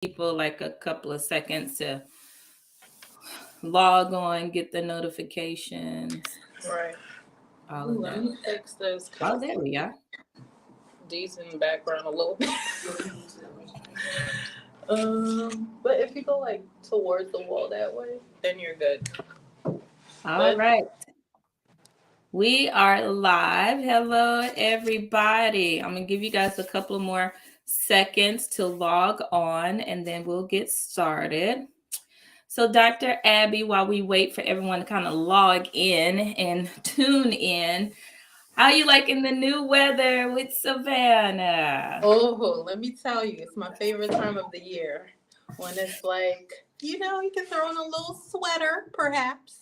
people like a couple of seconds to log on, get the notifications, Right. all of Ooh, let that. me fix this Oh, because there we are. D's in the background a little bit. But if you go like towards the wall that way, then you're good. All But right. We are live. Hello, everybody. I'm going to give you guys a couple more seconds to log on and then we'll get started. So, Dr. Abby, while we wait for everyone to kind of log in and tune in, how you liking the new weather with Savannah? oh, let me tell you, it's my favorite time of the year when it's like, you can throw on a little sweater, perhaps.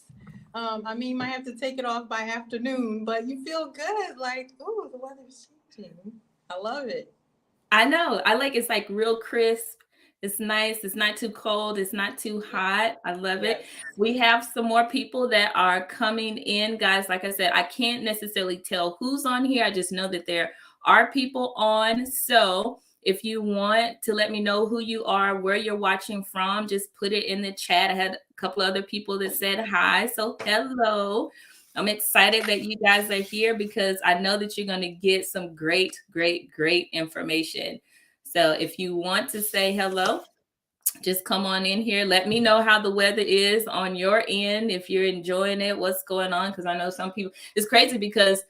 I mean, you might have to take it off by afternoon, but you feel good. Like, ooh, the weather's changing. I love it. I know. I like it's like real crisp. It's nice. It's not too cold. It's not too hot. I love it. Yes. We have some more people that are coming in, guys. Like I said, I can't necessarily tell who's on here. I just know that there are people on. So if you want to let me know who you are, where you're watching from, just put it in the chat. I had a couple other people that said hi. So hello. I'm excited that you guys are here because I know that you're going to get some great, great, great information. So if you want to say hello, just come on in here. Let me know how the weather is on your end, if you're enjoying it, what's going on. Because I know some people, it's crazy because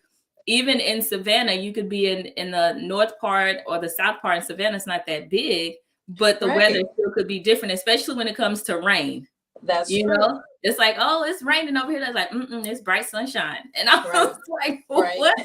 even in Savannah, you could be in the north part or the south part in Savannah, it's not that big, but the weather Right. still could be different, especially when it comes to rain. That's You true. know, it's like, oh, it's raining over here. That's like, it's bright sunshine. And I Right. was like, Right. what?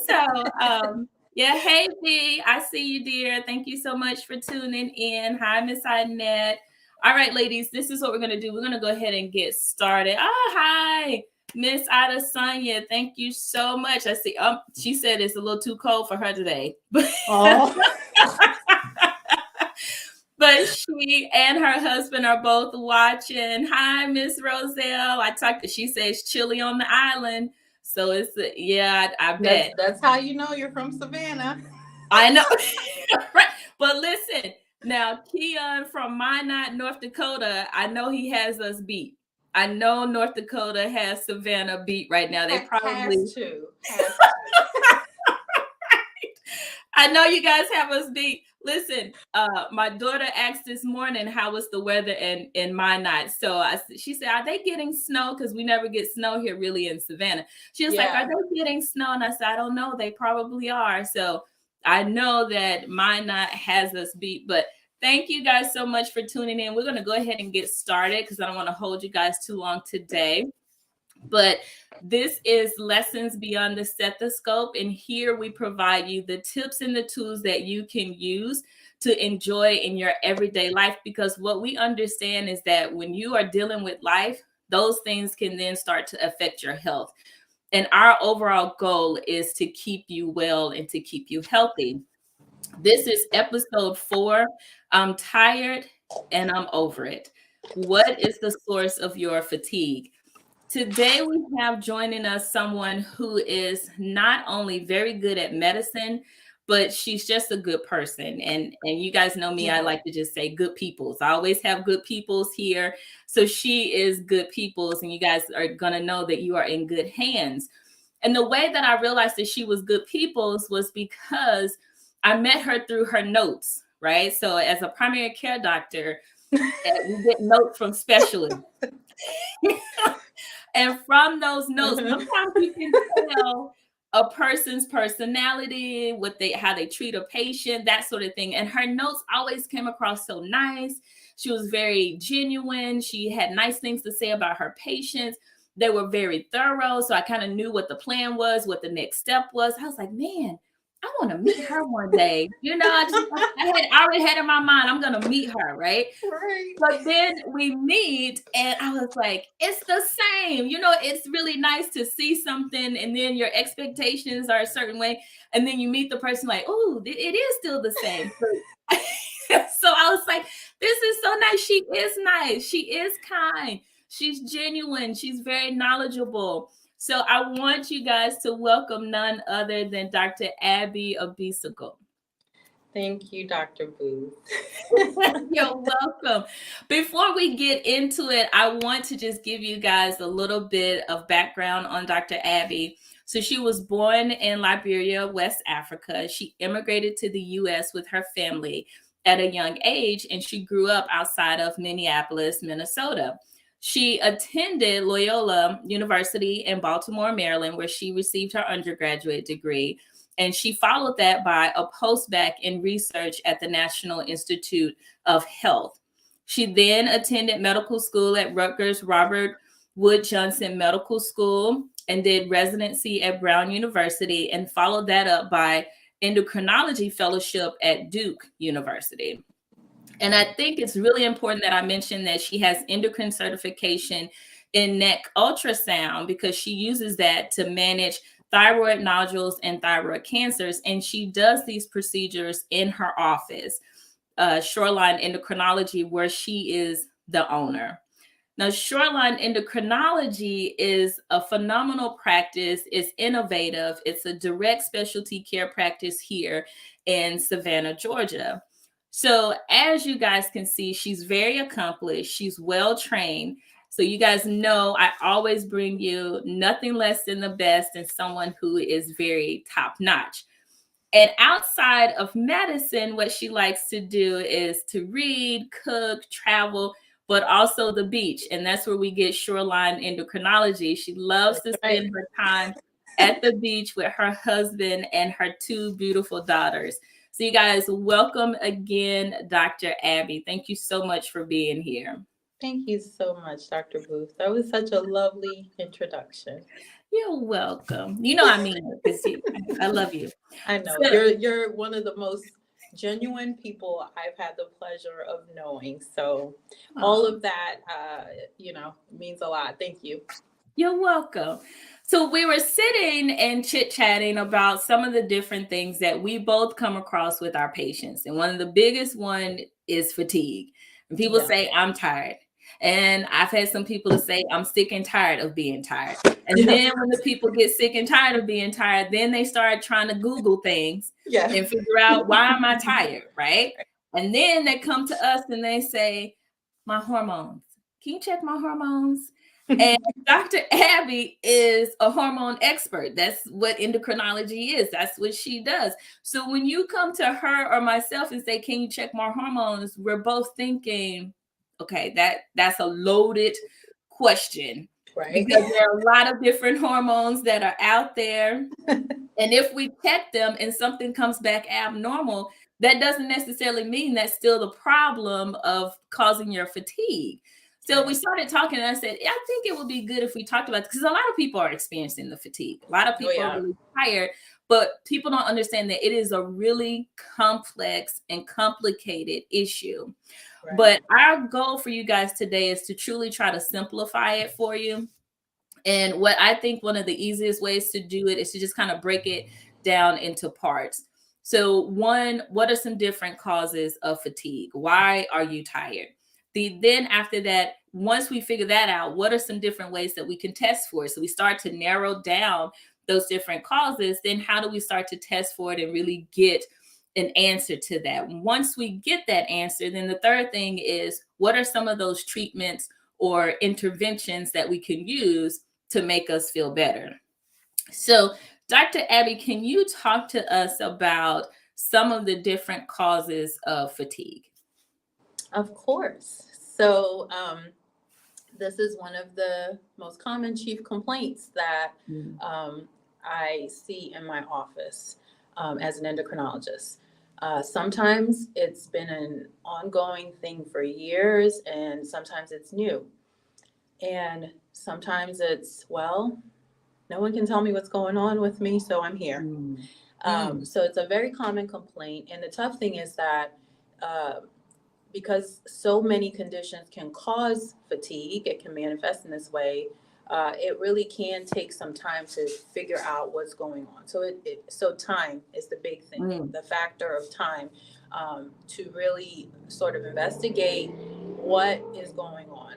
So, yeah, hey, V, I see you, dear. Thank you so much for tuning in. Hi, Miss Inette. All right, ladies, this is what we're going to do. We're going to go ahead and get started. Oh, hi, Miss Ada Sonia. Thank you so much. I see. She said it's a little too cold for her today. Oh. But she and her husband are both watching. Hi, Miss Roselle. She says chilly on the island. So I bet. That's how you know you're from Savannah. I know. Right. But listen, now Keon from Minot, North Dakota, I know he has us beat. I know North Dakota has Savannah beat right now. They probably Has to. Has to. I know you guys have us beat. Listen, my daughter asked this morning how was the weather in Minot. So she said, "Are they getting snow? Because we never get snow here really in Savannah." She was like, "Are they getting snow?" And I said, "I don't know. They probably are." So I know that Minot has us beat. But thank you guys so much for tuning in. We're going to go ahead and get started because I don't want to hold you guys too long today. But this is Lessons Beyond the Stethoscope. And here we provide you the tips and the tools that you can use to enjoy in your everyday life. Because what we understand is that when you are dealing with life, those things can then start to affect your health. And our overall goal is to keep you well and to keep you healthy. This is episode 4. I'm tired and I'm over it. What is the source of your fatigue? Today, we have joining us someone who is not only very good at medicine, but she's just a good person. And you guys know me, I like to just say good peoples. I always have good peoples here. So she is good peoples, and you guys are going to know that you are in good hands. And the way that I realized that she was good peoples was because I met her through her notes, right? So as a primary care doctor, we get notes from specialists. And from those notes, sometimes you can tell a person's personality, how they treat a patient, that sort of thing. And her notes always came across so nice. She was very genuine. She had nice things to say about her patients. They were very thorough. So I kind of knew what the plan was, what the next step was. I was like, man, I want to meet her one day. I already had in my mind, I'm going to meet her, right? Right. But then we meet and I was like, it's the same. It's really nice to see something and then your expectations are a certain way. And then you meet the person like, oh, it is still the same. So I was like, this is so nice. She is nice. She is kind. She's genuine. She's very knowledgeable. So I want you guys to welcome none other than Dr. Abby Abisogun. Thank you, Dr. Booth. You're welcome. Before we get into it, I want to just give you guys a little bit of background on Dr. Abby. So she was born in Liberia, West Africa. She immigrated to the US with her family at a young age, and she grew up outside of Minneapolis, Minnesota. She attended Loyola University in Baltimore, Maryland, where she received her undergraduate degree. And she followed that by a postbac in research at the National Institute of Health. She then attended medical school at Rutgers Robert Wood Johnson Medical School and did residency at Brown University, and followed that up by endocrinology fellowship at Duke University. And I think it's really important that I mention that she has endocrine certification in neck ultrasound, because she uses that to manage thyroid nodules and thyroid cancers. And she does these procedures in her office, Shoreline Endocrinology, where she is the owner. Now, Shoreline Endocrinology is a phenomenal practice. It's innovative. It's a direct specialty care practice here in Savannah, Georgia. So as you guys can see, she's very accomplished. She's well trained. So you guys know I always bring you nothing less than the best and someone who is very top notch. And outside of medicine, what she likes to do is to read, cook, travel, but also the beach. And that's where we get Shoreline Endocrinology. She loves to spend her time at the beach with her husband and her two beautiful daughters. So you guys, welcome again, Dr. Abby. Thank you so much for being here. Thank you so much, Dr. Booth. That was such a lovely introduction. You're welcome. You know I mean it, because I love you. I know. So, You're one of the most genuine people I've had the pleasure of knowing. So all of that, means a lot. Thank you. you're welcome. So we were sitting and chit-chatting about some of the different things that we both come across with our patients. And one of the biggest one is fatigue. And people say, I'm tired. And I've had some people to say, I'm sick and tired of being tired. And then when the people get sick and tired of being tired, then they start trying to Google things and figure out, why am I tired, right? And then they come to us and they say, my hormones. Can you check my hormones? And Dr. Abby is a hormone expert. That's what endocrinology is. That's what she does. So when you come to her or myself and say, can you check my hormones? We're both thinking, okay, that's a loaded question. Right. Because there are a lot of different hormones that are out there. And if we check them and something comes back abnormal, that doesn't necessarily mean that's still the problem of causing your fatigue. So we started talking, and I said, I think it would be good if we talked about this, because a lot of people are experiencing the fatigue. A lot of people are really tired, but people don't understand that it is a really complex and complicated issue. Right. But our goal for you guys today is to truly try to simplify it for you. And what I think one of the easiest ways to do it is to just kind of break it down into parts. So one, what are some different causes of fatigue? Why are you tired? Then after that, once we figure that out, what are some different ways that we can test for it? So we start to narrow down those different causes. Then how do we start to test for it and really get an answer to that? Once we get that answer, then the third thing is, what are some of those treatments or interventions that we can use to make us feel better? So, Dr. Abby, can you talk to us about some of the different causes of fatigue? Of course. So, this is one of the most common chief complaints that I see in my office as an endocrinologist. Sometimes it's been an ongoing thing for years, and sometimes it's new. And sometimes it's, well, no one can tell me what's going on with me, so I'm here. So it's a very common complaint. And the tough thing is that because so many conditions can cause fatigue, it can manifest in this way, it really can take some time to figure out what's going on. So time is the big thing, the factor of time, to really sort of investigate what is going on.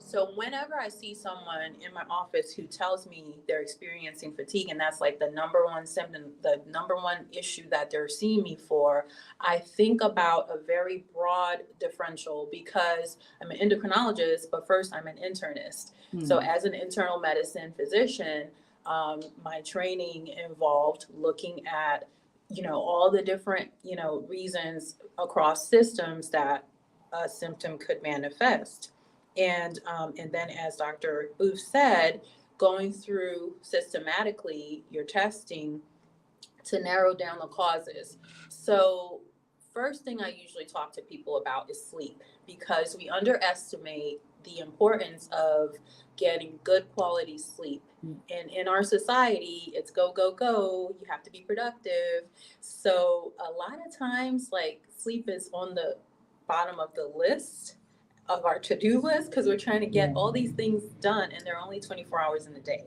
So whenever I see someone in my office who tells me they're experiencing fatigue, and that's like the number one symptom, the number one issue that they're seeing me for, I think about a very broad differential because I'm an endocrinologist, but first I'm an internist. So as an internal medicine physician, my training involved looking at, all the different, reasons across systems that a symptom could manifest. And then, as Dr. Booth said, going through systematically your testing to narrow down the causes. So, first thing I usually talk to people about is sleep because we underestimate the importance of getting good quality sleep. And in our society, it's go, go, go. You have to be productive. So, a lot of times, like, sleep is on the bottom of the list of our to-do list because we're trying to get all these things done and there are only 24 hours in the day.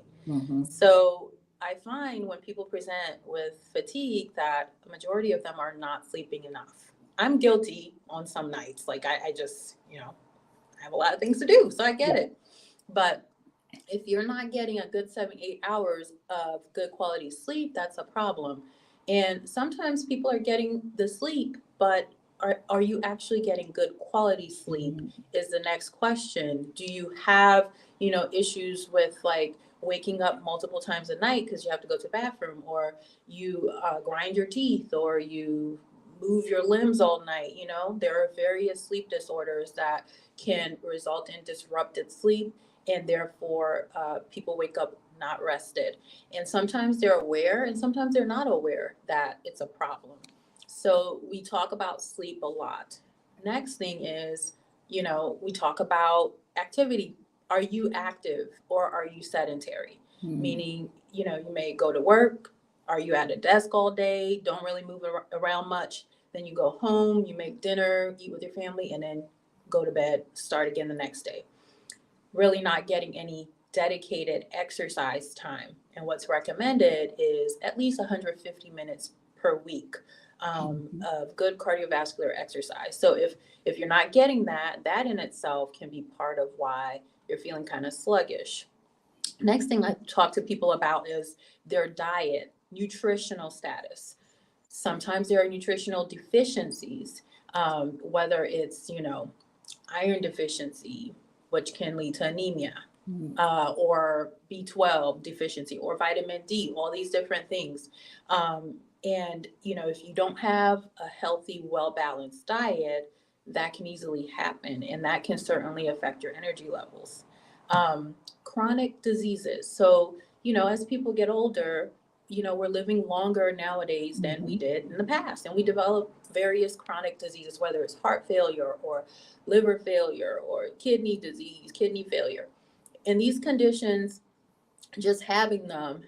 So I find when people present with fatigue that a majority of them are not sleeping enough. I'm guilty on some nights. Like I just, I have a lot of things to do, so I get it. But if you're not getting a good 7-8 hours of good quality sleep, that's a problem. And sometimes people are getting the sleep, but are you actually getting good quality sleep is the next question. Do you have, issues with like waking up multiple times a night because you have to go to the bathroom, or you grind your teeth, or you move your limbs all night? There are various sleep disorders that can result in disrupted sleep, and therefore people wake up not rested. And sometimes they're aware and sometimes they're not aware that it's a problem. So we talk about sleep a lot. Next thing is, we talk about activity. Are you active or are you sedentary? Meaning, you may go to work. Are you at a desk all day? Don't really move around much. Then you go home, you make dinner, eat with your family, and then go to bed, start again the next day. Really not getting any dedicated exercise time. And what's recommended is at least 150 minutes per week of good cardiovascular exercise. So if you're not getting that in itself can be part of why you're feeling kind of sluggish. Next thing I talk to people about is their diet, nutritional status. Sometimes there are nutritional deficiencies, whether it's, iron deficiency, which can lead to anemia, or B12 deficiency, or vitamin D, all these different things. And, if you don't have a healthy, well-balanced diet, that can easily happen, and that can certainly affect your energy levels. Chronic diseases. So, as people get older, we're living longer nowadays than we did in the past, and we develop various chronic diseases, whether it's heart failure or liver failure or kidney disease, kidney failure. And these conditions, just having them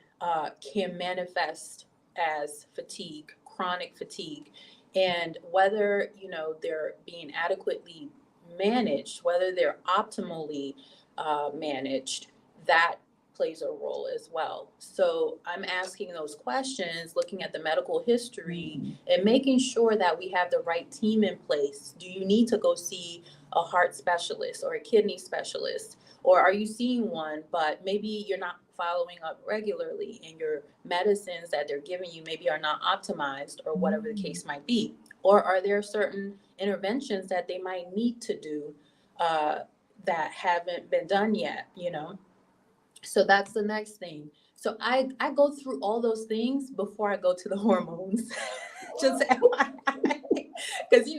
can manifest as fatigue, chronic fatigue. And whether, they're being adequately managed, whether they're optimally managed, that plays a role as well. So I'm asking those questions, looking at the medical history and making sure that we have the right team in place. Do you need to go see a heart specialist or a kidney specialist? Or are you seeing one, but maybe you're not following up regularly and your medicines that they're giving you maybe are not optimized, or whatever the case might be? Or are there certain interventions that they might need to do that haven't been done yet, So that's the next thing. So I go through all those things before I go to the hormones. Just because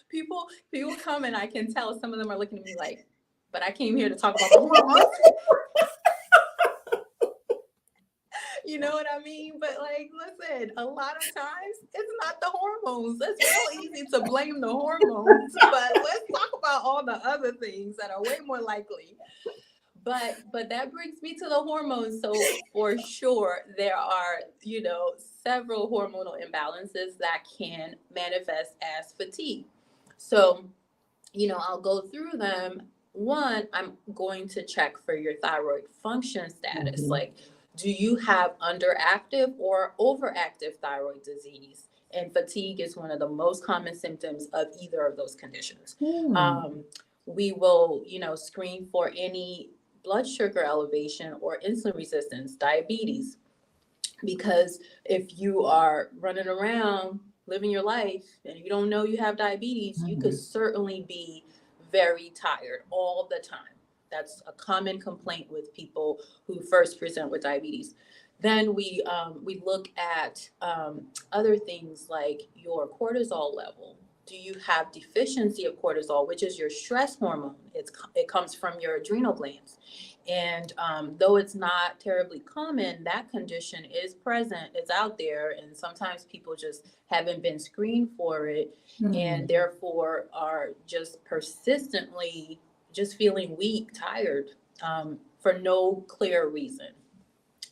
people come and I can tell some of them are looking at me like, but I came here to talk about the hormones. You know what I mean? But like, listen, a lot of times it's not the hormones. It's real easy to blame the hormones, but let's talk about all the other things that are way more likely. But that brings me to the hormones. So for sure, there are, several hormonal imbalances that can manifest as fatigue. So, I'll go through them. One, I'm going to check for your thyroid function status. Like, do you have underactive or overactive thyroid disease? And fatigue is one of the most common symptoms of either of those conditions. We will, screen for any blood sugar elevation or insulin resistance, diabetes, because if you are running around living your life and you don't know you have diabetes, you could Mhm. certainly be very tired all the time. That's a common complaint with people who first present with diabetes. Then we look at other things like your cortisol level. Do you have deficiency of cortisol, which is your stress hormone? It comes from your adrenal glands. And though it's not terribly common, that condition is present, it's out there, and sometimes people just haven't been screened for it and Mhm. therefore are just persistently just feeling weak, tired, for no clear reason.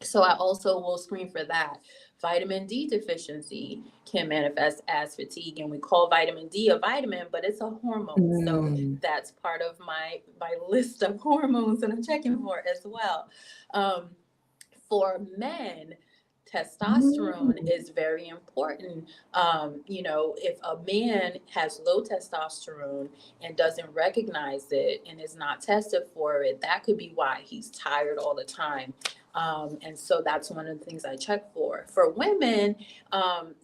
So I also will screen for that. Vitamin D deficiency can manifest as fatigue, and we call vitamin D a vitamin, but it's a hormone. So Mm. that's part of my list of hormones that I'm checking for as well. Um, for men, testosterone Mm. is very important. If a man has low testosterone and doesn't recognize it and is not tested for it, that could be why he's tired all the time. And so that's one of the things I check for. For women, um,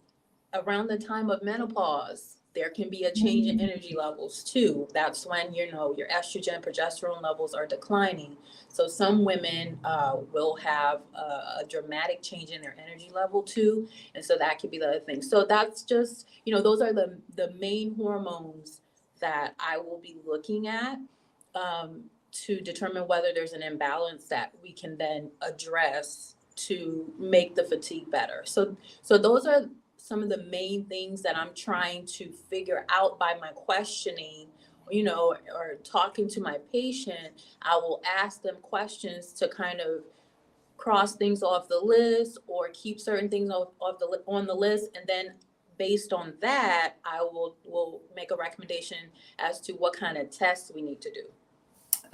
around the time of menopause, there can be a change in Mm. energy levels too. That's when, your estrogen, progesterone levels are declining. So some women will have a dramatic change in their energy level too. And so that could be the other thing. So that's just, those are the main hormones that I will be looking at, to determine whether there's an imbalance that we can then address to make the fatigue better. So those are some of the main things that I'm trying to figure out by my questioning, or talking to my patient. I will ask them questions to kind of cross things off the list or keep certain things on the list, and then based on that, I will make a recommendation as to what kind of tests we need to do.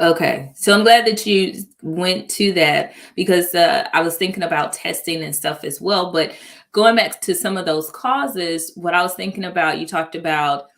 Okay. So I'm glad that you went to that because I was thinking about testing and stuff as well. But going back to some of those causes, what I was thinking about, you talked about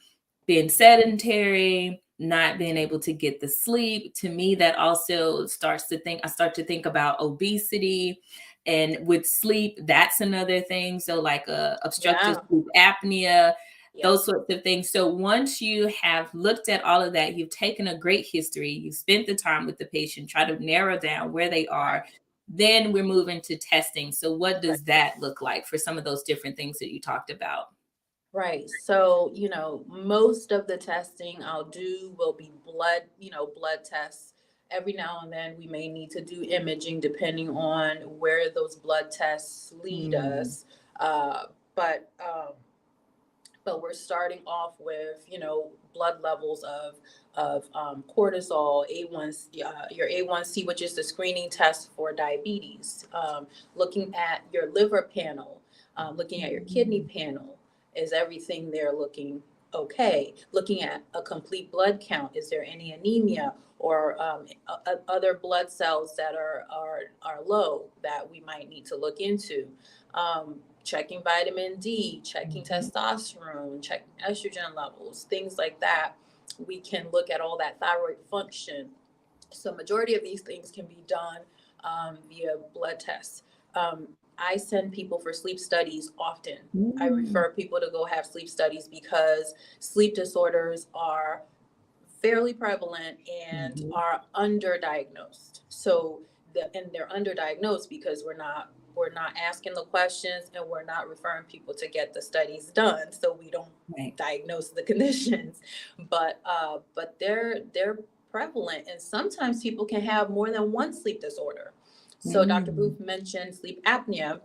being sedentary, not being able to get the sleep. To me, that also I start to think about obesity. And with sleep, that's another thing. So, like obstructive Yeah. sleep apnea, Yep. those sorts of things. So, once you have looked at all of that, you've taken a great history, you've spent the time with the patient, try to narrow down where they Right. are. Then we're moving to testing. So, what Right. does that look like for some of those different things that you talked about? Right. So, most of the testing I'll do will be blood tests. Every now and then we may need to do imaging depending on where those blood tests lead Mm. us. Uh, but we're starting off with, blood levels of cortisol, your A1C, which is the screening test for diabetes. Looking at your liver panel, looking at your kidney Mm. panel. Is everything there looking okay? Looking at a complete blood count. Is there any anemia or other blood cells that are low that we might need to look into? Checking vitamin D, checking Mhm. testosterone, checking estrogen levels, things like that. We can look at all that thyroid function. So majority of these things can be done via blood tests. I send people for sleep studies often. I Mm. refer people to go have sleep studies because sleep disorders are fairly prevalent and Mhm. are underdiagnosed. And they're underdiagnosed because we're not asking the questions and we're not referring people to get the studies done, so we don't Right. diagnose the conditions. But they're prevalent, and sometimes people can have more than one sleep disorder. So Dr. Mm. Booth mentioned sleep apnea.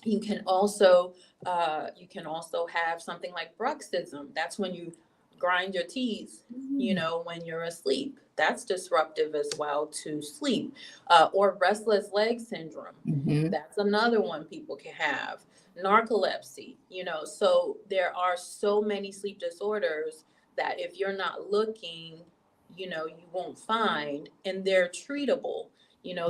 You can also have something like bruxism. That's when you grind your teeth, Mm. when you're asleep. That's disruptive as well to sleep. Or restless leg syndrome. Mhm. That's another one people can have. Narcolepsy. So there are so many sleep disorders that if you're not looking, you won't find, and they're treatable.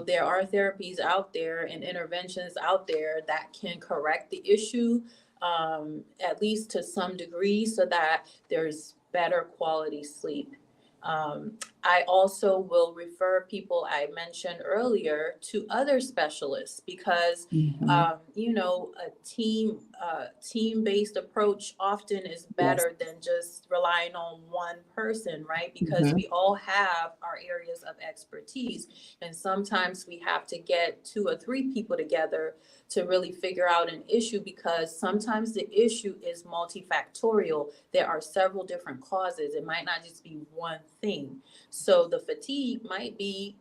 There are therapies out there and interventions out there that can correct the issue, at least to some degree, so that there's better quality sleep. I also will refer people I mentioned earlier to other specialists because, Mhm. a team-based approach often is Yes. better than just relying on one person, right? Because Mhm. we all have our areas of expertise, and sometimes we have to get two or three people together to really figure out an issue because sometimes the issue is multifactorial. There are several different causes. It might not just be one thing. So the fatigue might be,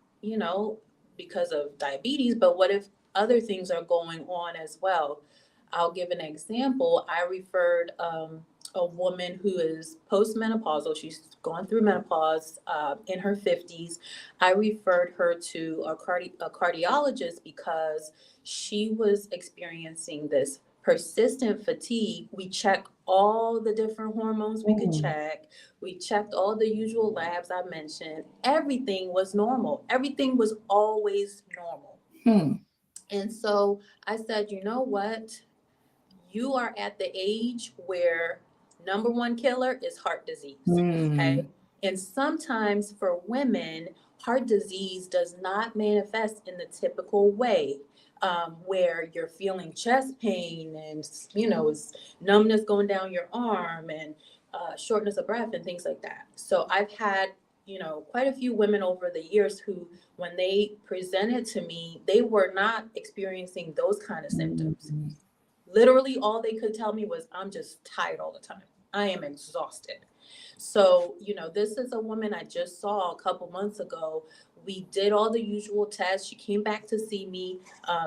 because of diabetes, but what if other things are going on as well? I'll give an example. I referred a woman who is postmenopausal. She's gone through menopause in her 50s. I referred her to a cardiologist because she was experiencing this persistent fatigue. We checked all the different hormones we could Mm. check. We checked all the usual labs I mentioned. Everything was normal. Everything was always normal. Hmm. And so I said, you know what? You are at the age where number one killer is heart disease. Okay. Mm. And sometimes for women, heart disease does not manifest in the typical way. Where you're feeling chest pain and it's numbness going down your arm and shortness of breath and things like that. So I've had quite a few women over the years who, when they presented to me, they were not experiencing those kind of symptoms. Mm. Literally, all they could tell me was, I'm just tired all the time. I am exhausted. So, this is a woman I just saw a couple months ago. We did all the usual tests. She came back to see me.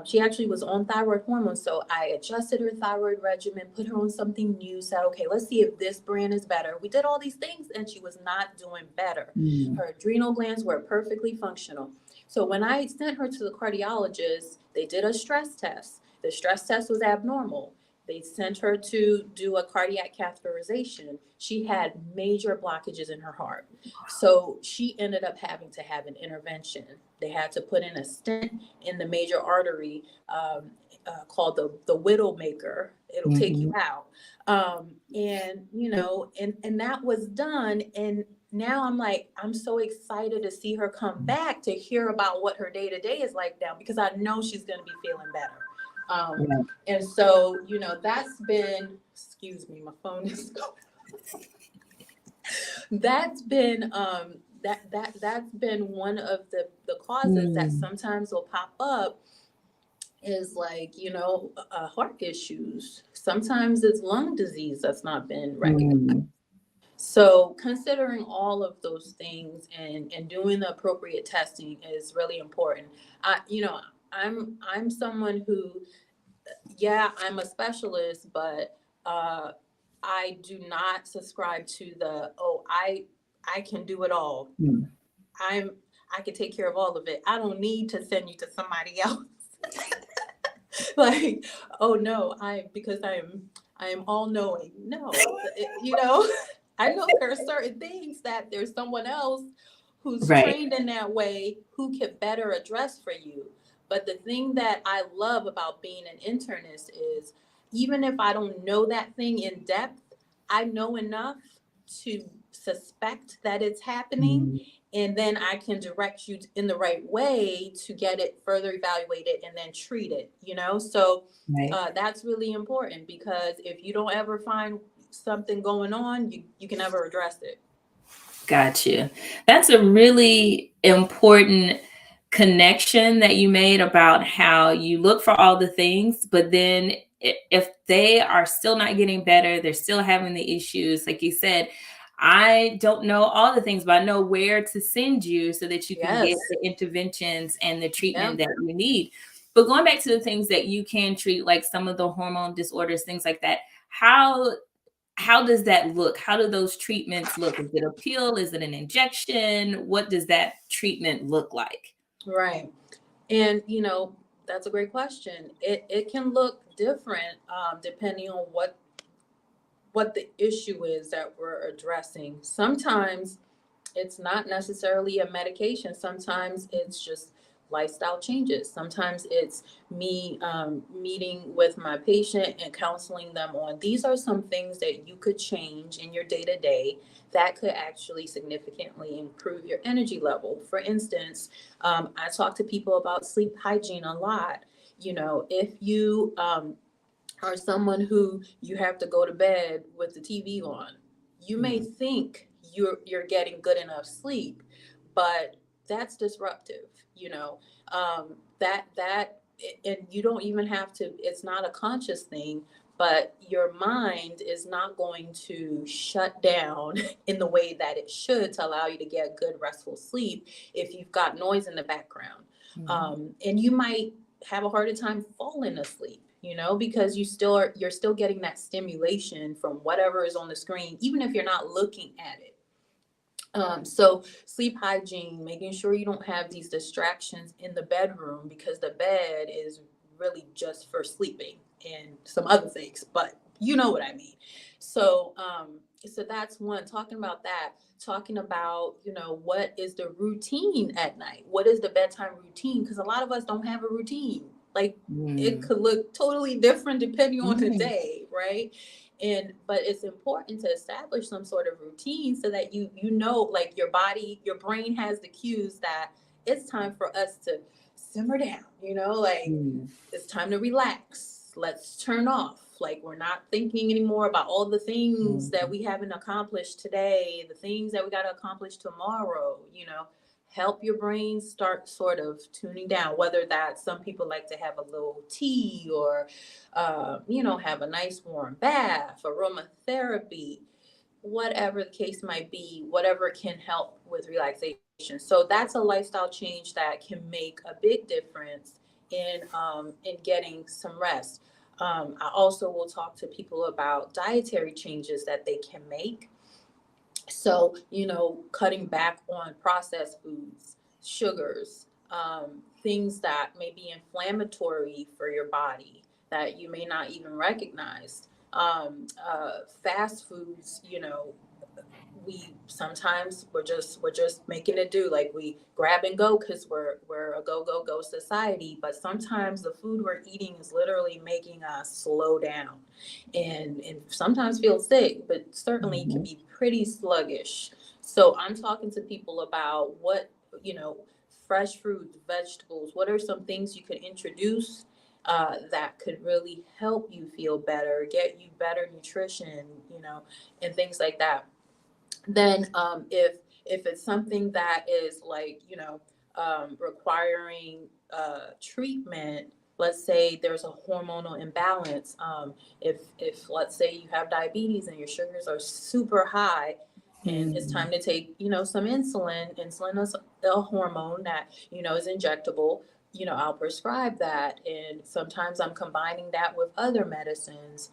She actually was on thyroid hormone. So I adjusted her thyroid regimen, put her on something new, said, okay, let's see if this brand is better. We did all these things and she was not doing better. Mm. Her adrenal glands were perfectly functional. So when I sent her to the cardiologist, they did a stress test. The stress test was abnormal. They sent her to do a cardiac catheterization. She had major blockages in her heart. So she ended up having to have an intervention. They had to put in a stent in the major artery called the Widowmaker. It'll take you Mhm. out. And that was done. And now I'm like, I'm so excited to see her come back to hear about what her day to day is like now because I know she's going to be feeling better. Right. And so, that's been, excuse me, my phone is going. That's been that's been one of the causes that Mm. sometimes will pop up is like, heart issues. Sometimes it's lung disease that's not been recognized. Mm. So considering all of those things and doing the appropriate testing is really important. I'm someone who, yeah, I'm a specialist, but uh, I do not subscribe to the, oh, I can do it all. Mm. I'm I can take care of all of it. I don't need to send you to somebody else. Like, oh no, I am all knowing. No, I know there are certain things that there's someone else who's Right. trained in that way who can better address for you. But the thing that I love about being an internist is even if I don't know that thing in depth, I know enough to suspect that it's happening, Mm. and then I can direct you in the right way to get it further evaluated and then treat it, So Right. that's really important because if you don't ever find something going on, you can never address it. Got you. That's a really important connection that you made about how you look for all the things, but then if they are still not getting better, they're still having the issues, like you said, I don't know all the things, but I know where to send you so that you can get Yes. the interventions and the treatment Yep. that you need. But going back to the things that you can treat, like some of the hormone disorders, things like that, how does that look? How do those treatments look? Is it a pill? Is it an injection? What does that treatment look like? Right. And that's a great question. It can look different depending on what the issue is that we're addressing. Sometimes it's not necessarily a medication. Sometimes it's just lifestyle changes. Sometimes it's me meeting with my patient and counseling them on these are some things that you could change in your day to day that could actually significantly improve your energy level. For instance, I talk to people about sleep hygiene a lot. You know, if you are someone who you have to go to bed with the TV on, you may think you're getting good enough sleep, but that's disruptive. You know, that and you don't even have to. It's not a conscious thing, but your mind is not going to shut down in the way that it should to allow you to get good restful sleep if you've got noise in the background. And you might have a harder time falling asleep, you know, because you're still getting that stimulation from whatever is on the screen, even if you're not looking at it. So sleep hygiene, making sure you don't have these distractions in the bedroom because the bed is really just for sleeping and some other things, but you know what I mean. So, so that's one, talking about that, talking about, you know, what is the routine at night? What is the bedtime routine? Because a lot of us don't have a routine. Like it could look totally different depending on the day, right? And but it's important to establish some sort of routine so that you know, like your body, your brain has the cues that it's time for us to simmer down, you know, like it's time to relax, let's turn off, like we're not thinking anymore about all the things that we haven't accomplished today, the things that we got to accomplish tomorrow, you know. Help your brain start sort of tuning down, whether that's, some people like to have a little tea or you know, have a nice warm bath, aromatherapy, whatever the case might be, whatever can help with relaxation. So that's a lifestyle change that can make a big difference in getting some rest. I also will talk to people about dietary changes that they can make. So, you know, cutting back on processed foods, sugars, things that may be inflammatory for your body that you may not even recognize. Fast foods, you know, we sometimes we're just making it do, like we grab and go because we're a go society, but sometimes the food we're eating is literally making us slow down and sometimes feel sick, but certainly can be pretty sluggish. So I'm talking to people about what, you know, fresh fruits, vegetables, what are some things you could introduce that could really help you feel better, get you better nutrition, you know, and things like that. Then if it's something that is like, you know, requiring treatment, let's say there's a hormonal imbalance, if let's say you have diabetes and your sugars are super high and it's time to take, you know, some insulin is a hormone that, you know, is injectable, you know, I'll prescribe that, and sometimes I'm combining that with other medicines.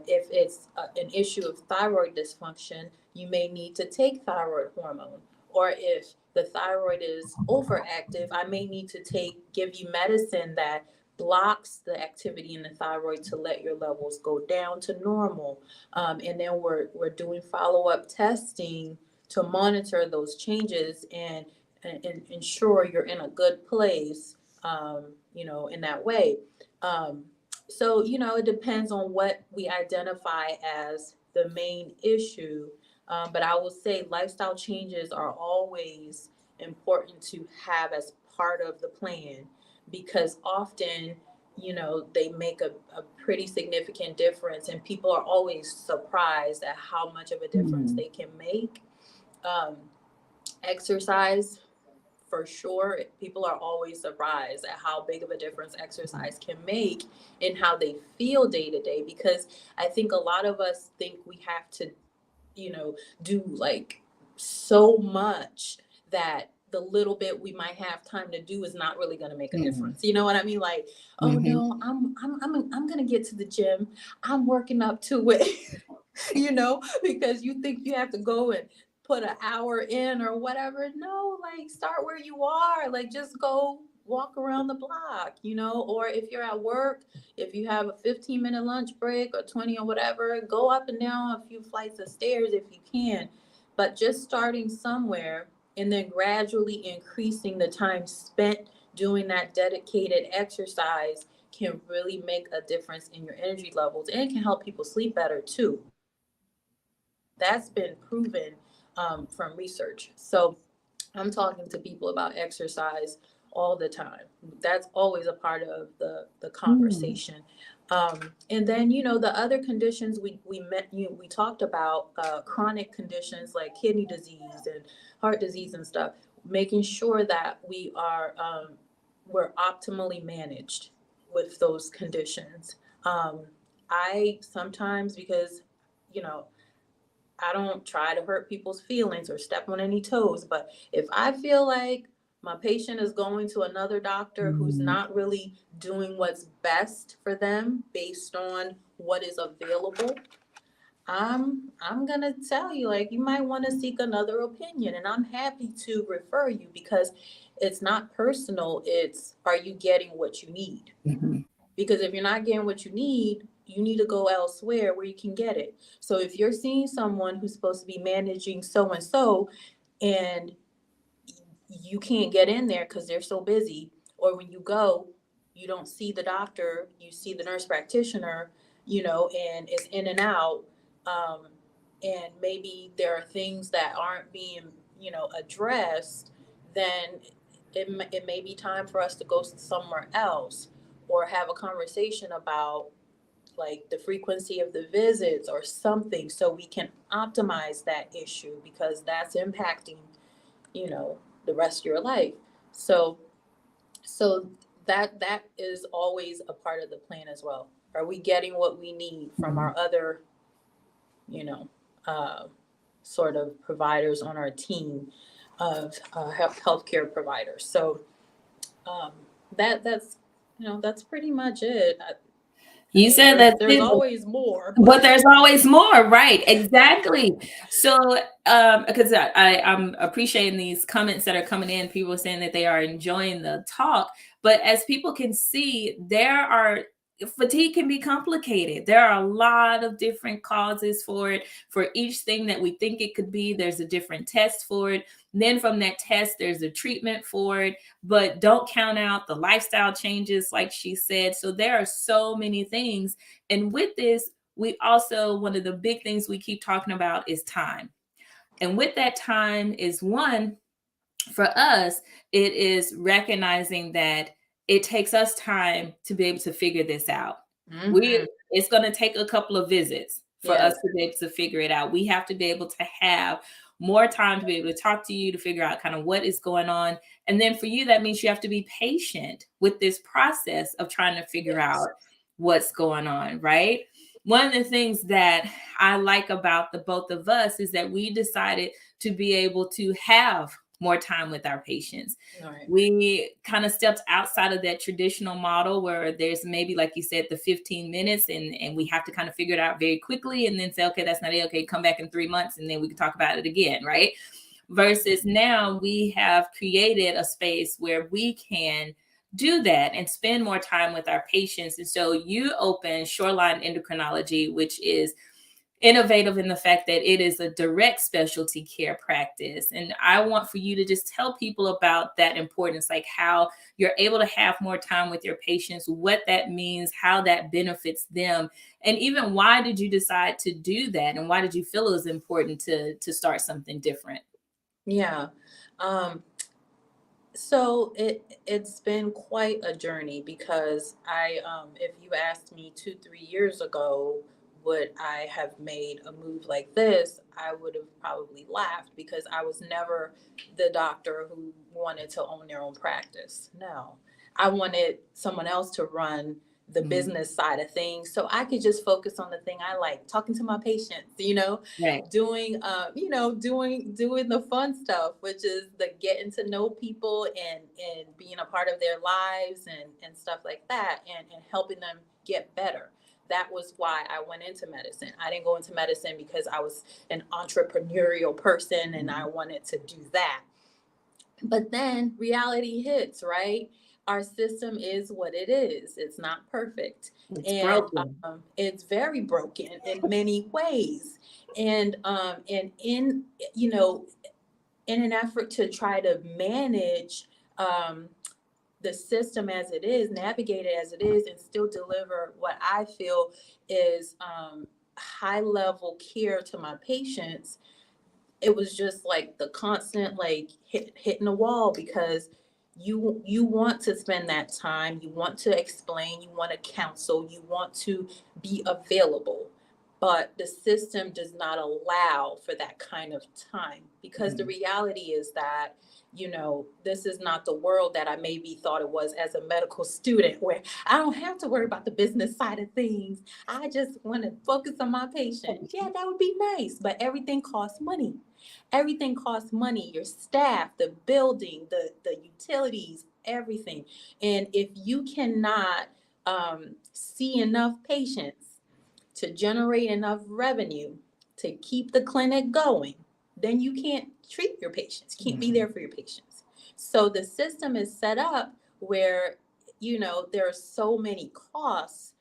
If it's an issue of thyroid dysfunction, you may need to take thyroid hormone. Or if the thyroid is overactive, I may need to give you medicine that blocks the activity in the thyroid to let your levels go down to normal. And then we're doing follow-up testing to monitor those changes and ensure you're in a good place, you know, in that way. Um, so, you know, it depends on what we identify as the main issue. But I will say lifestyle changes are always important to have as part of the plan because often, you know, they make a pretty significant difference, and people are always surprised at how much of a difference they can make. Um, Exercise, for sure, people are always surprised at how big of a difference exercise can make in how they feel day to day, because I think a lot of us think we have to, you know, do like so much that the little bit we might have time to do is not really going to make a difference. You know what I mean? Like, oh no, I'm going to get to the gym. I'm working up to it. You know, because you think you have to go and put an hour in or whatever. No, like start where you are. Like just go walk around the block, you know, or if you're at work, if you have a 15-minute lunch break or 20 or whatever, go up and down a few flights of stairs if you can. But just starting somewhere and then gradually increasing the time spent doing that dedicated exercise can really make a difference in your energy levels, and it can help people sleep better too. That's been proven from research. So I'm talking to people about exercise all the time. That's always a part of the Mm. conversation. And then, you know, the other conditions we talked about, chronic conditions like kidney disease and heart disease and stuff, making sure that we're optimally managed with those conditions. I sometimes, because, you know, I don't try to hurt people's feelings or step on any toes, but if I feel like my patient is going to another doctor who's Mm. not really doing what's best for them based on what is available, I'm gonna tell you, like, you might want to seek another opinion, and I'm happy to refer you, because it's not personal, it's, are you getting what you need? Mhm. Because if you're not getting what you need to go elsewhere where you can get it. So if you're seeing someone who's supposed to be managing so and so, and you can't get in there because they're so busy, or when you go, you don't see the doctor, you see the nurse practitioner, you know, and it's in and out, um, and maybe there are things that aren't being, you know, addressed, then it may be time for us to go somewhere else, or have a conversation about like the frequency of the visits or something, so we can optimize that issue, because that's impacting, you know, the rest of your life. So so that is always a part of the plan as well. Are we getting what we need from Mhm. our other, you know, uh, sort of providers on our team of healthcare providers? So um, that's, you know, that's pretty much it. I You mean, said that's there's it. always more, But but there's always more, right? Exactly. So, because I'm appreciating these comments that are coming in, people saying that they are enjoying the talk. But as people can see, fatigue can be complicated. There are a lot of different causes for it. For each thing that we think it could be, there's a different test for it. And then from that test, there's a treatment for it. But don't count out the lifestyle changes, like she said. So there are so many things. And with this, we also, one of the big things we keep talking about is time. And with that time is one, for us, it is recognizing that it takes us time to be able to figure this out. mm-hmm. It's going to take a couple of visits for us Yes, to be able to figure it out. We have to be able to have more time to be able to talk to you, to figure out kind of what is going on. And then for you, that means you have to be patient with this process of trying to figure yes, out what's going on, right? One of the things that I like about the both of us is that we decided to be able to have more time with our patients. all right, We kind of stepped outside of that traditional model where there's maybe, like you said, the 15 minutes and we have to kind of figure it out very quickly and then say, okay, that's not it. Okay, come back in 3 months and then we can talk about it again, right? Versus now we have created a space where we can do that and spend more time with our patients. And so you open Shoreline Endocrinology, which is innovative in the fact that it is a direct specialty care practice. And I want for you to just tell people about that importance, like how you're able to have more time with your patients, what that means, how that benefits them, and even why did you decide to do that, and why did you feel it was important to start something different? yeah. Um, So it's been quite a journey, because if you asked me 2 3 years ago, would I have made a move like this, I would have probably laughed, because I was never the doctor who wanted to own their own practice. No, I wanted someone else to run the Mhm. business side of things, so I could just focus on the thing I like, talking to my patients, you know, Right. doing doing the fun stuff, which is the getting to know people and being a part of their lives and stuff like that, and helping them get better. That was why I went into medicine. I didn't go into medicine because I was an entrepreneurial person and I wanted to do that. But then reality hits, right? Our system is what it is. It's not perfect. It's And broken. it's very broken in many ways. And in, you know, in an effort to try to manage um, the system as it is, navigate it as it is, and still deliver what I feel is high level care to my patients, it was just like the constant like hitting the wall, because you want to spend that time, you want to explain, you want to counsel, you want to be available, but the system does not allow for that kind of time, because the reality is that, you know, this is not the world that I maybe thought it was as a medical student, where I don't have to worry about the business side of things, I just want to focus on my patient. Yeah, that would be nice, but everything costs money. Everything costs money, your staff, the building, the utilities, everything. And if you cannot see enough patients to generate enough revenue to keep the clinic going, then you can't treat your patients, can't be there for your patients. So the system is set up where, you know, there are so many costs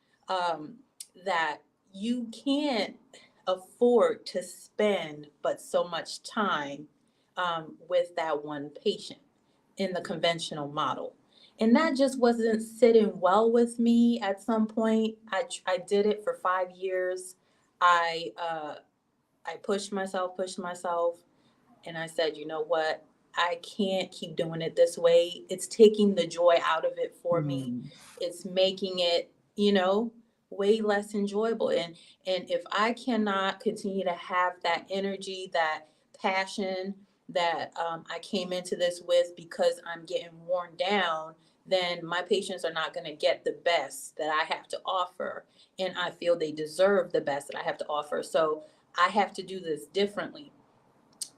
that you can't afford to spend but so much time with that one patient in the conventional model. And that just wasn't sitting well with me at some point. I did it for 5 years. I pushed myself, and I said, you know what? I can't keep doing it this way. It's taking the joy out of it for me. It's making it, you know, way less enjoyable. And if I cannot continue to have that energy, that passion that I came into this with, because I'm getting worn down, then my patients are not going to get the best that I have to offer. And I feel they deserve the best that I have to offer. So I have to do this differently.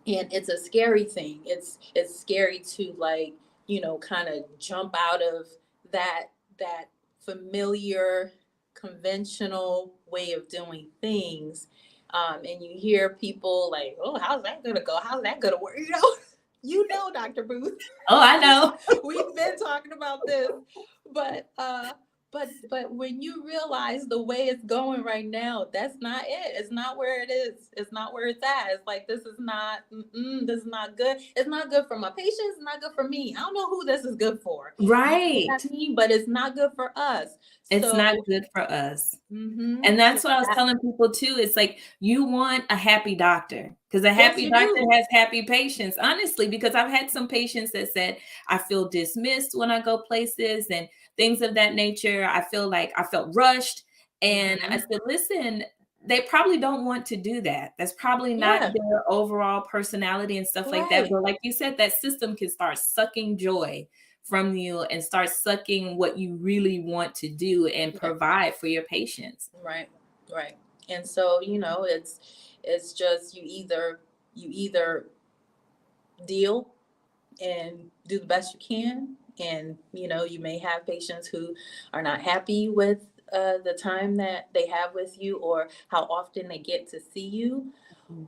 And it's a scary thing. It's scary to, like, you know, kind of jump out of that familiar conventional way of doing things. And you hear people like, oh, how's that gonna go, how's that gonna work, you know? You know, Dr. Booth. Oh, I know. We've been talking about this, but but when you realize the way it's going right now, that's not it. It's not where it is. It's not where it's at. It's like, this is not good. It's not good for my patients. It's not good for me. I don't know who this is good for. Right. You know what I mean? But it's not good for us. It's So, not good for us. And that's what I was telling people too. It's like, you want a happy doctor, because a happy doctor has happy patients, honestly, because I've had some patients that said, I feel dismissed when I go places and things of that nature. I feel like I felt rushed. And I said, listen, they probably don't want to do that. That's probably not their overall personality and stuff like that. But like you said, that system can start sucking joy from you and start sucking what you really want to do and provide for your patients. Right. And so, you know, it's just, you either deal and do the best you can. And, you know, you may have patients who are not happy with the time that they have with you, or how often they get to see you.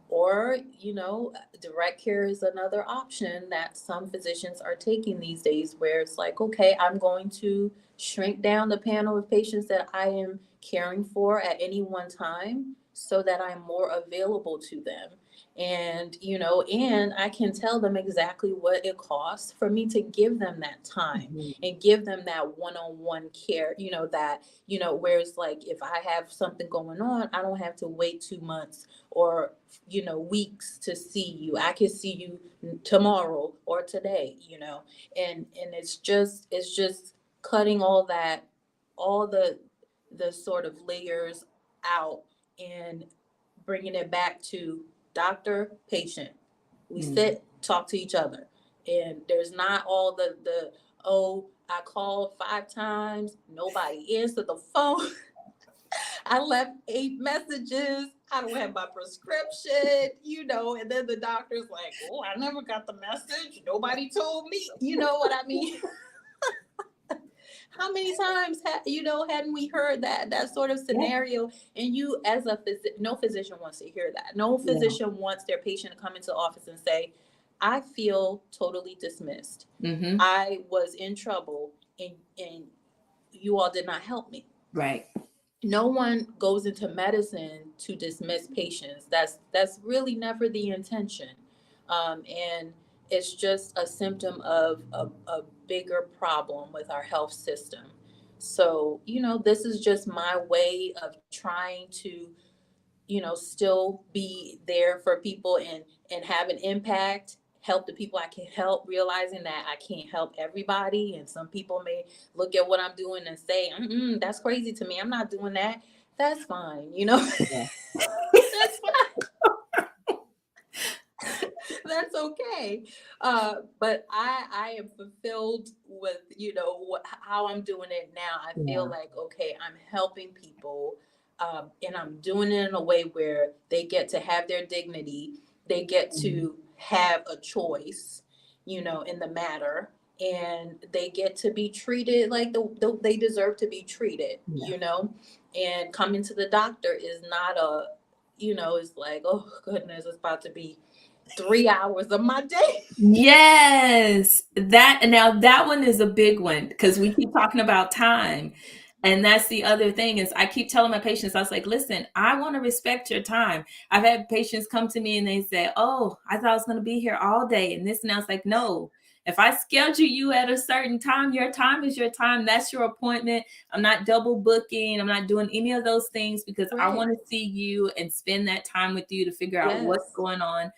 Or, you know, direct care is another option that some physicians are taking these days, where it's like, okay, I'm going to shrink down the panel of patients that I am caring for at any one time, so that I'm more available to them. And, you know, and I can tell them exactly what it costs for me to give them that time and give them that one-on-one care, you know, that, you know, where it's like, if I have something going on, I don't have to wait 2 months or, you know, weeks to see you. I can see you tomorrow or today, you know. And it's just cutting all that, all the sort of layers out, and bringing it back to doctor, patient. We sit, talk to each other. And there's not all the oh, I called 5 times, nobody answered the phone. I left 8 messages, I don't have my prescription, you know, and then the doctor's like, oh, I never got the message, nobody told me, you know what I mean? How many times, hadn't we heard that sort of scenario? And you, as a no physician wants to hear that. No physician wants their patient to come into the office and say, I feel totally dismissed. I was in trouble, and you all did not help me. Right. No one goes into medicine to dismiss patients. That's really never the intention. And It's just a symptom of a bigger problem with our health system. So, this is just my way of trying to, still be there for people and have an impact, help the people I can help, realizing that I can't help everybody. And some people may look at what I'm doing and say, that's crazy to me. I'm not doing that. That's fine. Yeah. That's fine. That's okay. But I am fulfilled with, how I'm doing it now. I feel like, okay, I'm helping people, and I'm doing it in a way where they get to have their dignity. They get to have a choice, in the matter, and they get to be treated like they deserve to be treated, and coming to the doctor is not it's like, oh goodness, it's about to be 3 hours of my day. Yes, that one is a big one because we keep talking about time. And that's the other thing is I keep telling my patients, I was like, listen, I want to respect your time. I've had patients come to me and they say, oh, I thought I was going to be here all day and this. And I was like, no, if I schedule you at a certain time, your time is your time. That's your appointment. I'm not double booking. I'm not doing any of those things because I want to see you and spend that time with you to figure out what's going on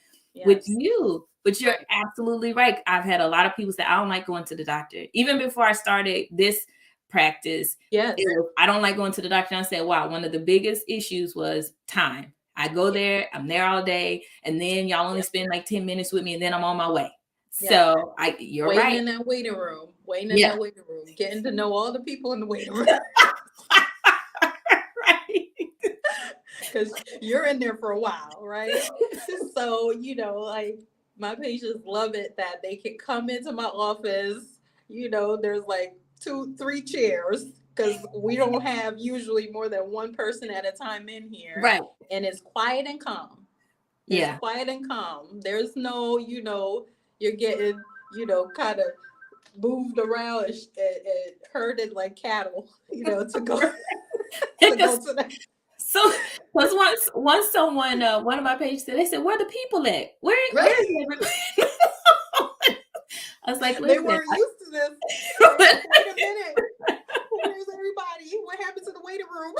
with you. But you're absolutely right. I've had a lot of people say, I don't like going to the doctor. Even before I started this practice, I don't like going to the doctor. And I said, wow, one of the biggest issues was time. I go there, I'm there all day, and then y'all only spend like 10 minutes with me, and then I'm on my way. So you're waiting right. in that waiting room, getting to know all the people in the waiting room. Because you're in there for a while, right? So, like my patients love it that they can come into my office, there's like 2-3 chairs because we don't have usually more than one person at a time in here. Right. And it's quiet and calm. It's quiet and calm. There's no, you're getting, kind of moved around and herded like cattle, to go, to that. So was once someone, one of my patients said, they said, where are the people at? Where is everybody? I was like, listen, they weren't used to this. Wait a minute. Where's everybody? What happened to the waiting room?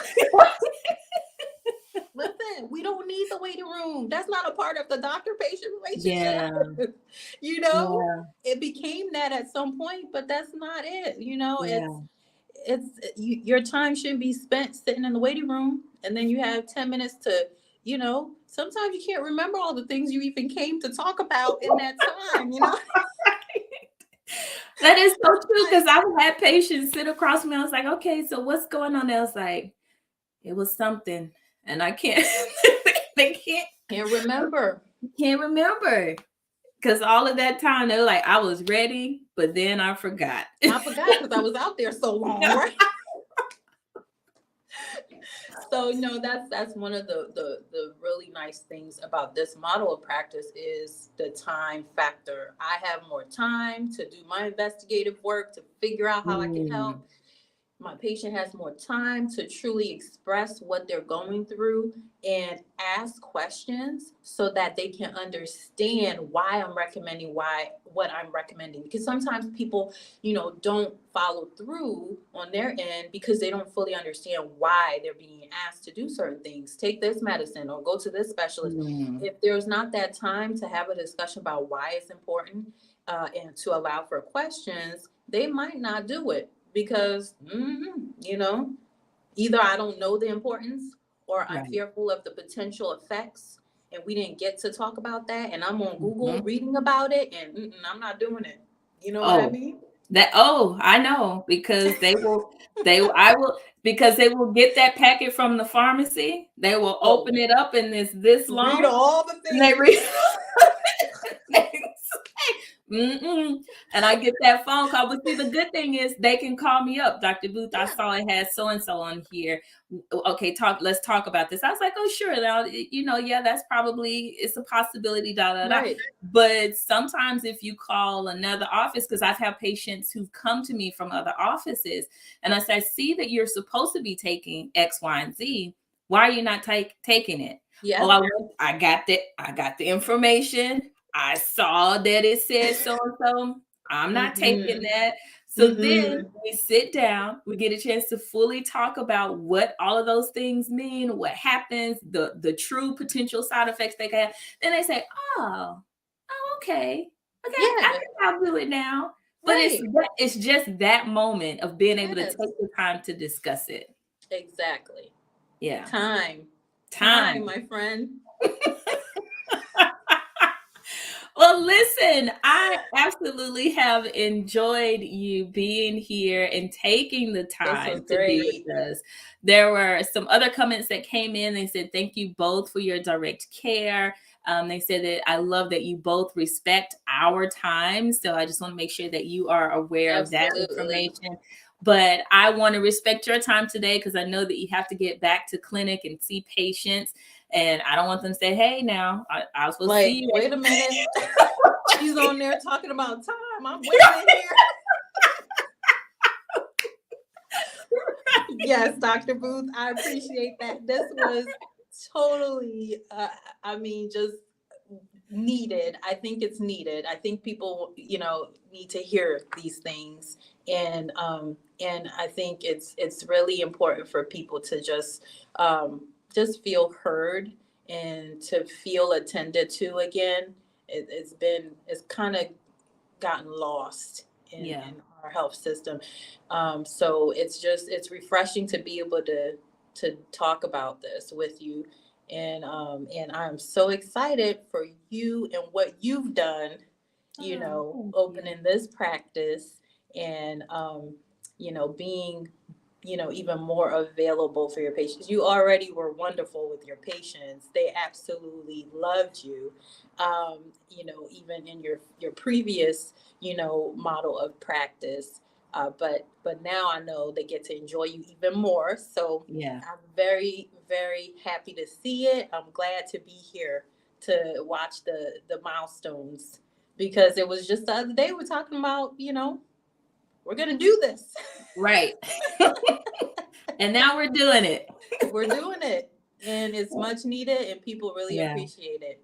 Listen, we don't need the waiting room. That's not a part of the doctor-patient relationship. It became that at some point, but that's not it. It's your time shouldn't be spent sitting in the waiting room, and then you have 10 minutes to, sometimes you can't remember all the things you even came to talk about in that time, That is so true because I've had patients sit across from me. I was like, okay, so what's going on? I was like, it was something, and I can't. They can't remember. Can't remember because all of that time they were like, I was ready, but then I forgot. I forgot because I was out there so long, right? So that's one of the really nice things about this model of practice is the time factor. I have more time to do my investigative work, to figure out how I can help. My patient has more time to truly express what they're going through and ask questions so that they can understand why I'm recommending what I'm recommending. Because sometimes people, don't follow through on their end because they don't fully understand why they're being asked to do certain things. Take this medicine or go to this specialist. If there's not that time to have a discussion about why it's important and to allow for questions, they might not do it. Because, either I don't know the importance or I'm fearful of the potential effects and we didn't get to talk about that. And I'm on Google reading about it and I'm not doing it. You know what I mean? I know because because they will get that packet from the pharmacy. They will open it up and it's this long. Read all the things. And they read and I get that phone call. But see, the good thing is they can call me up. Dr. Booth, I saw it has so-and-so on here. Okay, let's talk about this. I was like, oh, sure. Now, that's probably, it's a possibility, Right. But sometimes if you call another office, because I've had patients who've come to me from other offices, and I say, I see that you're supposed to be taking X, Y, and Z. Why are you not taking it? Yeah. Oh, I got the information. I saw that it said so and so. I'm not taking that. So then Mm-hmm. we sit down, we get a chance to fully talk about what all of those things mean, what happens, the true potential side effects they can have. Then they say, oh, okay. Okay, I Yeah, think I'll do it now. But right. it's just that moment of being able to take Yes, the time to discuss it. exactly. Yeah. Time. Time. Time, my friend. Well, listen, I absolutely have enjoyed you being here and taking the This was time to be great. with us. There were some other comments that came in. They said, thank you both for your direct care. They said that I love that you both respect our time. So I just want to make sure that you are aware of that Absolutely. information. But I want to respect your time today because I know that you have to get back to clinic and see patients. And I don't want them to say, hey, now I was supposed to see Like, you. wait a minute. She's on there talking about time. I'm waiting here. Yes, Dr. Booth, I appreciate that. This was totally, I mean, just needed. I think it's needed. I think people, need to hear these things, and I think it's really important for people to just feel heard and to feel attended to again. It's kind of gotten lost Yeah. in our health system. So it's refreshing to be able to talk about this with you, and I'm so excited for you and what you've done. Oh, thank you. Opening this practice and being even more available for your patients. You already were wonderful with your patients. They absolutely loved you. Even in your previous, model of practice. But now I know they get to enjoy you even more. So Yeah. I'm very, very happy to see it. I'm glad to be here to watch the milestones, because it was just the other day we're talking about, we're gonna do this. Right. And now we're doing it. We're doing it, and it's much needed, and people really Yeah. appreciate it.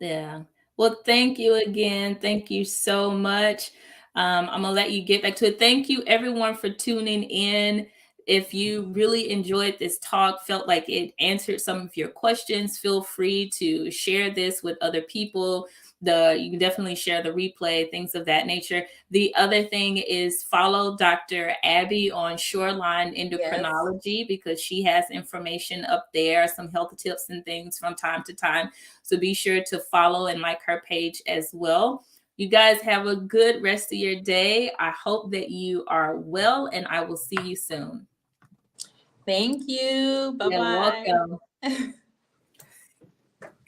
Yeah. Well, thank you again. Thank you so much. I'm going to let you get back to it. Thank you, everyone, for tuning in. If you really enjoyed this talk, felt like it answered some of your questions, feel free to share this with other people. You can definitely share the replay, things of that nature. The other thing is follow Dr. Abby on Shoreline Yes. Endocrinology because she has information up there, some health tips and things from time to time. So be sure to follow and like her page as well. You guys have a good rest of your day. I hope that you are well, and I will see you soon. Thank you. Bye You're bye. welcome.